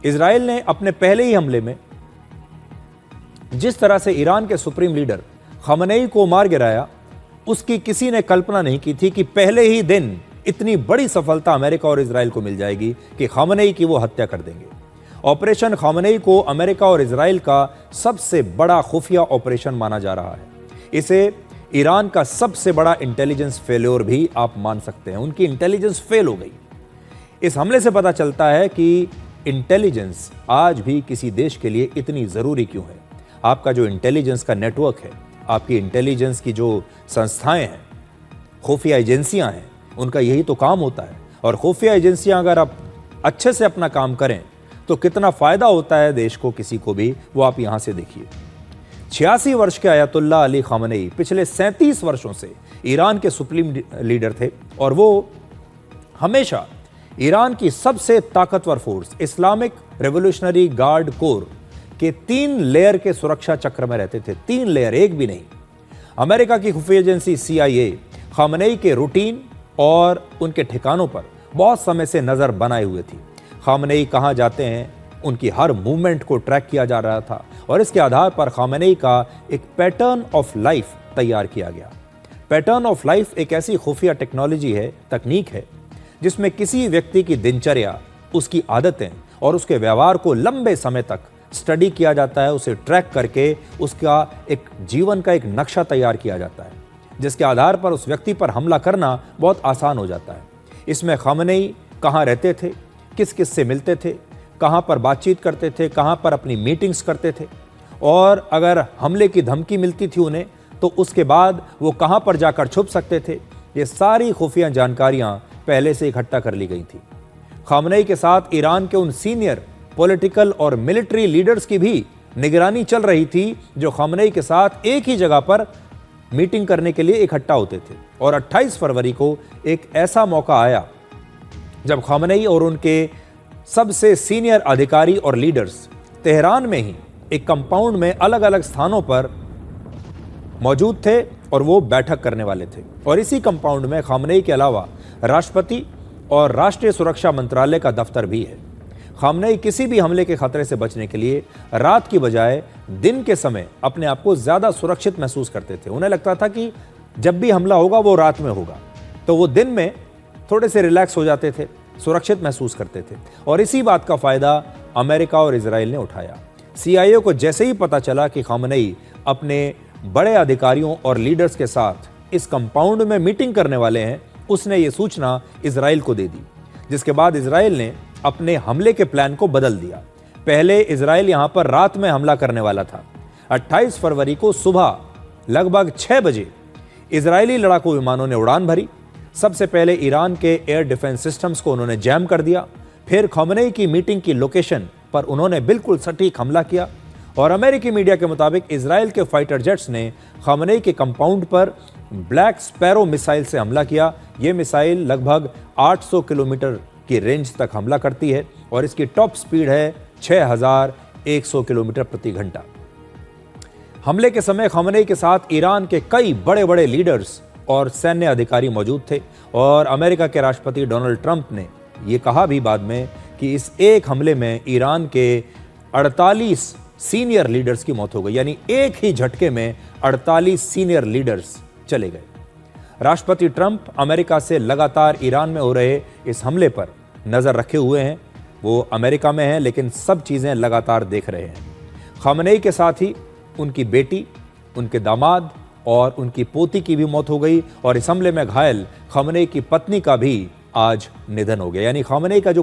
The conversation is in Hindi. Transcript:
इजराइल ने अपने पहले ही हमले में जिस तरह से ईरान के सुप्रीम लीडर खमेनी को मार गिराया, उसकी किसी ने कल्पना नहीं की थी कि पहले ही दिन इतनी बड़ी सफलता अमेरिका और इजराइल को मिल जाएगी कि खमेनी की वो हत्या कर देंगे। ऑपरेशन खमेनी को अमेरिका और इजराइल का सबसे बड़ा खुफिया ऑपरेशन माना जा रहा है। इसे ईरान का सबसे बड़ा इंटेलिजेंस फेल्योर भी आप मान सकते हैं। उनकी इंटेलिजेंस फेल हो गई। इस हमले से पता चलता है कि इंटेलिजेंस आज भी किसी देश के लिए इतनी ज़रूरी क्यों है। आपका जो इंटेलिजेंस का नेटवर्क है, आपकी इंटेलिजेंस की जो संस्थाएं हैं, खुफिया एजेंसियां हैं, उनका यही तो काम होता है। और खुफिया एजेंसियां अगर आप अच्छे से अपना काम करें तो कितना फ़ायदा होता है देश को, किसी को भी, वो आप यहाँ से देखिए। 86 वर्ष के आयतुल्लाह अली खामेनी पिछले 37 वर्षों से ईरान के सुप्रीम लीडर थे और वो हमेशा ईरान की सबसे ताकतवर force Islamic revolutionary guard core के 3 लेयर के सुरक्षा चक्र में रहते थे। 3 लेयर, एक भी नहीं। अमेरिका की खुफिया एजेंसी CIA खामेनी के रूटीन और उनके ठिकानों पर बहुत समय से नज़र बनाए हुए थी। खामेनी कहाँ जाते हैं, उनकी हर मूवमेंट को ट्रैक किया जा रहा था और इसके आधार पर खामेनी का एक पैटर्न ऑफ लाइफ तैयार किया गया। पैटर्न ऑफ लाइफ एक ऐसी खुफिया टेक्नोलॉजी है, तकनीक है, जिसमें किसी व्यक्ति की दिनचर्या, उसकी आदतें और उसके व्यवहार को लंबे समय तक स्टडी किया जाता है। उसे ट्रैक करके उसका एक जीवन का एक नक्शा तैयार किया जाता है, जिसके आधार पर उस व्यक्ति पर हमला करना बहुत आसान हो जाता है। इसमें खामेनी कहाँ रहते थे, किस किस से मिलते थे, कहाँ पर बातचीत करते थे, कहाँ पर अपनी मीटिंग्स करते थे, और अगर हमले की धमकी मिलती थी उन्हें तो उसके बाद वो कहाँ पर जाकर छुप सकते थे, ये सारी खुफिया जानकारियाँ पहले से इकट्ठा कर ली गई थी। खामेनी के साथ ईरान के उन सीनियर पॉलिटिकल और मिलिट्री लीडर्स की भी निगरानी चल रही थी जो खामेनी के साथ एक ही जगह पर मीटिंग करने के लिए इकट्ठा होते थे। और 28 फरवरी को एक ऐसा मौका आया जब खामेनी और उनके सबसे सीनियर अधिकारी और लीडर्स तेहरान में ही एक कंपाउंड में अलग अलग स्थानों पर मौजूद थे और वो बैठक करने वाले थे। और इसी कंपाउंड में खामेनी के अलावा राष्ट्रपति और राष्ट्रीय सुरक्षा मंत्रालय का दफ्तर भी है। खामेनी किसी भी हमले के खतरे से बचने के लिए रात की बजाय दिन के समय अपने आप को ज़्यादा सुरक्षित महसूस करते थे। उन्हें लगता था कि जब भी हमला होगा वो रात में होगा, तो वो दिन में थोड़े से रिलैक्स हो जाते थे, सुरक्षित महसूस करते थे। और इसी बात का फ़ायदा अमेरिका और इजराइल ने उठाया। CIA को जैसे ही पता चला कि खामेनी अपने बड़े अधिकारियों और लीडर्स के साथ इस कंपाउंड में मीटिंग करने वाले हैं, उसने ये सूचना इजराइल को दे दी, जिसके बाद इजराइल ने अपने हमले के प्लान को बदल दिया। पहले इजराइल यहाँ पर रात में हमला करने वाला था। 28 फरवरी को सुबह लगभग 6 बजे इजरायली लड़ाकू विमानों ने उड़ान भरी। सबसे पहले ईरान के एयर डिफेंस सिस्टम्स को उन्होंने जैम कर दिया। फिर खामेनी की मीटिंग की लोकेशन पर उन्होंने बिल्कुल सटीक हमला किया। और अमेरिकी मीडिया के मुताबिक इजराइल के फाइटर जेट्स ने खामेनी के कंपाउंड पर ब्लैक स्पैरो मिसाइल से हमला किया। ये मिसाइल लगभग 800 किलोमीटर की रेंज तक हमला करती है और इसकी टॉप स्पीड है 6100 किलोमीटर प्रति घंटा। हमले के समय खामेनी के साथ ईरान के कई बड़े बड़े लीडर्स और सैन्य अधिकारी मौजूद थे। और अमेरिका के राष्ट्रपति डोनाल्ड ट्रंप ने यह कहा भी बाद में कि इस एक हमले में ईरान के 48 सीनियर लीडर्स की मौत हो गई, यानी एक ही झटके में 48 सीनियर लीडर्स चले गए। राष्ट्रपति ट्रंप अमेरिका से लगातार ईरान में हो रहे इस हमले पर नज़र रखे हुए हैं। वो अमेरिका में हैं लेकिन सब चीज़ें लगातार देख रहे हैं। खामेनी के साथ ही उनकी बेटी, उनके दामाद और उनकी पोती की भी मौत हो गई। और इस हमले में घायल खामेनी की पत्नी का भी आज निधन हो गया। यानी खामेनी का जो